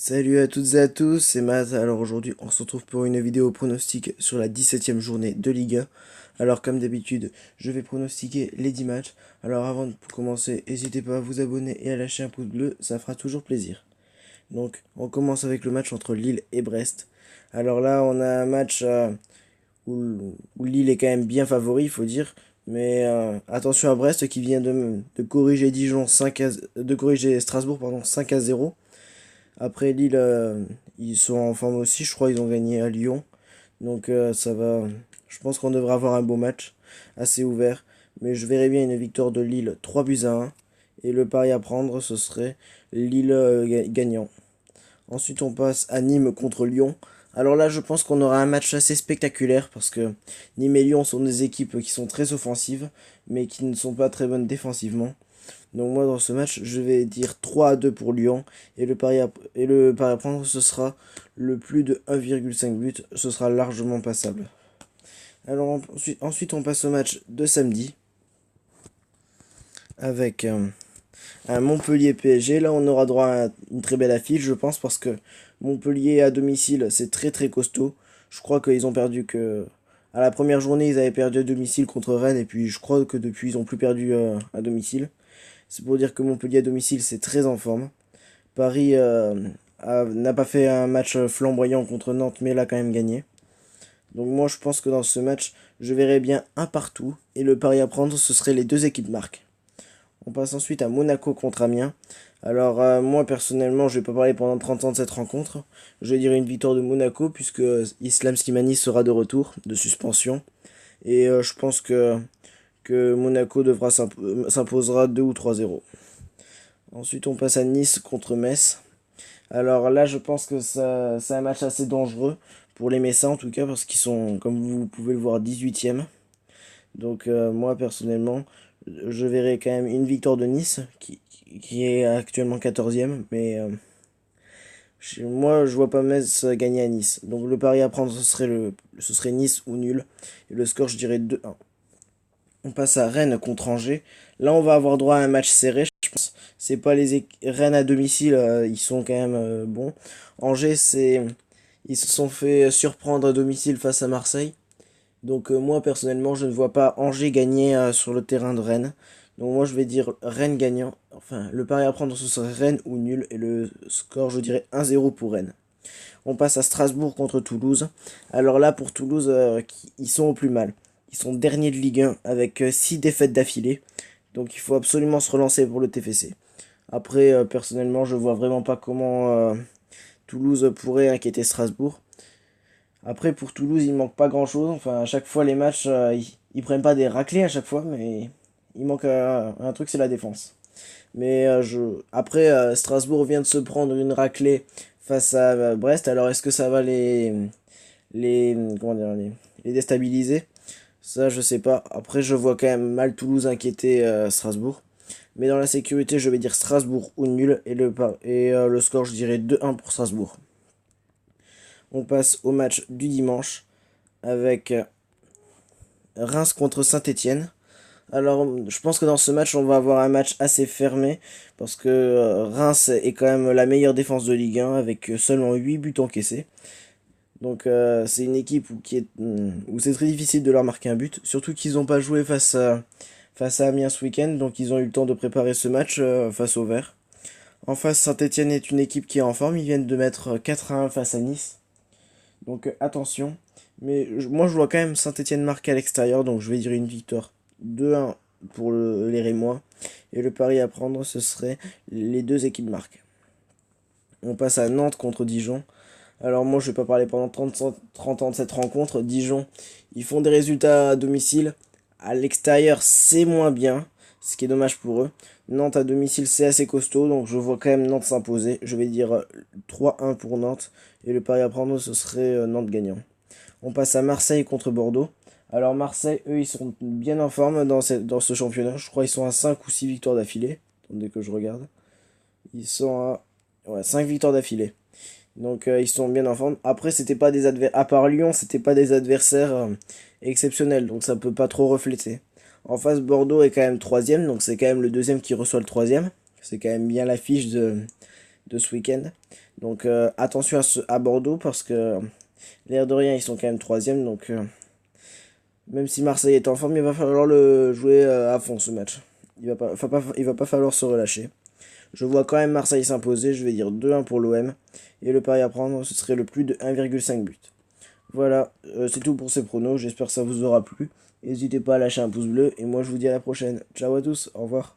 Salut à toutes et à tous, c'est Matt. Alors aujourd'hui, on se retrouve pour une vidéo pronostic sur la 17e journée de Ligue 1. Alors comme d'habitude, je vais pronostiquer les 10 matchs. Alors avant de commencer, n'hésitez pas à vous abonner et à lâcher un pouce bleu, ça fera toujours plaisir. Donc on commence avec le match entre Lille et Brest. Alors là, on a un match où Lille est quand même bien favori, il faut dire. Mais attention à Brest qui vient de corriger Dijon 5 à, de corriger Strasbourg pardon, 5-0. Après Lille, ils sont en forme aussi, je crois ils ont gagné à Lyon. Donc ça va. Je pense qu'on devrait avoir un beau match, assez ouvert. Mais je verrais bien une victoire de Lille 3-1. Et le pari à prendre, ce serait Lille gagnant. Ensuite, on passe à Nîmes contre Lyon. Alors là, je pense qu'on aura un match assez spectaculaire parce que Nîmes et Lyon sont des équipes qui sont très offensives, mais qui ne sont pas très bonnes défensivement. Donc moi dans ce match, je vais dire 3-2 pour Lyon et le pari à prendre ce sera le plus de 1,5 but, ce sera largement passable. Alors ensuite on passe au match de samedi avec un Montpellier PSG. Là on aura droit à une très belle affiche je pense parce que Montpellier à domicile c'est très très costaud. Je crois qu'ils ont perdu que... À la première journée ils avaient perdu à domicile contre Rennes et puis je crois que depuis ils n'ont plus perdu à domicile. C'est pour dire que Montpellier à domicile, c'est très en forme. Paris n'a pas fait un match flamboyant contre Nantes, mais l'a quand même gagné. Donc moi, je pense que dans ce match, je verrais bien un partout. Et le pari à prendre, ce serait les deux équipes marques. On passe ensuite à Monaco contre Amiens. Alors moi, personnellement, je vais pas parler pendant 30 ans de cette rencontre. Je vais dire une victoire de Monaco, puisque Islam Slimani sera de retour, de suspension. Et je pense que Monaco s'imposera 2 ou 3-0. Ensuite, on passe à Nice contre Metz. Alors là, je pense que c'est un match assez dangereux pour les Messins en tout cas, parce qu'ils sont, comme vous pouvez le voir, 18e. Donc moi, personnellement, je verrai quand même une victoire de Nice, qui est actuellement 14e. Mais moi, je vois pas Metz gagner à Nice. Donc le pari à prendre, ce serait Nice ou nul. Et le score, je dirais 2-1. On passe à Rennes contre Angers. Là, on va avoir droit à un match serré, je pense. C'est pas Rennes à domicile, ils sont quand même bons. Angers, ils se sont fait surprendre à domicile face à Marseille. Donc moi, personnellement, je ne vois pas Angers gagner sur le terrain de Rennes. Donc moi, je vais dire Rennes gagnant. Enfin, le pari à prendre, ce serait Rennes ou nul. Et le score, je dirais 1-0 pour Rennes. On passe à Strasbourg contre Toulouse. Alors là, pour Toulouse, ils sont au plus mal. Ils sont derniers de Ligue 1 avec 6 défaites d'affilée. Donc il faut absolument se relancer pour le TFC. Après, personnellement, je vois vraiment pas comment Toulouse pourrait inquiéter Strasbourg. Après, pour Toulouse, il manque pas grand-chose. Enfin, à chaque fois, les matchs, ils prennent pas des raclés à chaque fois, mais il manque un truc, c'est la défense. Mais après, Strasbourg vient de se prendre une raclée face à Brest. Alors, est-ce que ça va comment dire, les déstabiliser? Ça, je sais pas. Après, je vois quand même mal Toulouse inquiéter Strasbourg. Mais dans la sécurité, je vais dire Strasbourg ou nul. Et le score, je dirais 2-1 pour Strasbourg. On passe au match du dimanche avec Reims contre Saint-Étienne. Alors, je pense que dans ce match, on va avoir un match assez fermé. Parce que Reims est quand même la meilleure défense de Ligue 1 avec seulement 8 buts encaissés. Donc c'est une équipe où c'est très difficile de leur marquer un but. Surtout qu'ils n'ont pas joué face à Amiens ce week-end. Donc ils ont eu le temps de préparer ce match face au Vert. En face, Saint-Etienne est une équipe qui est en forme. Ils viennent de mettre 4-1 face à Nice. Donc attention. Mais moi je vois quand même Saint-Etienne marquer à l'extérieur. Donc je vais dire une victoire 2-1 pour les Rémois. Et le pari à prendre, ce serait les deux équipes marquent. On passe à Nantes contre Dijon. Alors moi je vais pas parler pendant 30 ans de cette rencontre. Dijon, ils font des résultats à domicile. À l'extérieur c'est moins bien, ce qui est dommage pour eux. Nantes à domicile c'est assez costaud, donc je vois quand même Nantes s'imposer. Je vais dire 3-1 pour Nantes. Et le pari à prendre ce serait Nantes gagnant. On passe à Marseille contre Bordeaux. Alors Marseille, eux ils sont bien en forme dans ce championnat. Je crois qu'ils sont à 5 ou 6 victoires d'affilée. Attendez que je regarde. Ils sont à 5 victoires d'affilée. Donc ils sont bien en forme. Après, c'était pas des adversaires. À part Lyon, c'était pas des adversaires exceptionnels. Donc ça peut pas trop refléter. En face, Bordeaux est quand même troisième. Donc c'est quand même le deuxième qui reçoit le troisième. C'est quand même bien l'affiche de ce week-end. Donc attention à Bordeaux parce que l'air de rien, ils sont quand même troisième. Donc même si Marseille est en forme, il va falloir le jouer à fond ce match. Il va pas falloir se relâcher. Je vois quand même Marseille s'imposer. Je vais dire 2-1 pour l'OM. Et le pari à prendre, ce serait le plus de 1,5 but. Voilà, c'est tout pour ces pronos. J'espère que ça vous aura plu. N'hésitez pas à lâcher un pouce bleu. Et moi, je vous dis à la prochaine. Ciao à tous. Au revoir.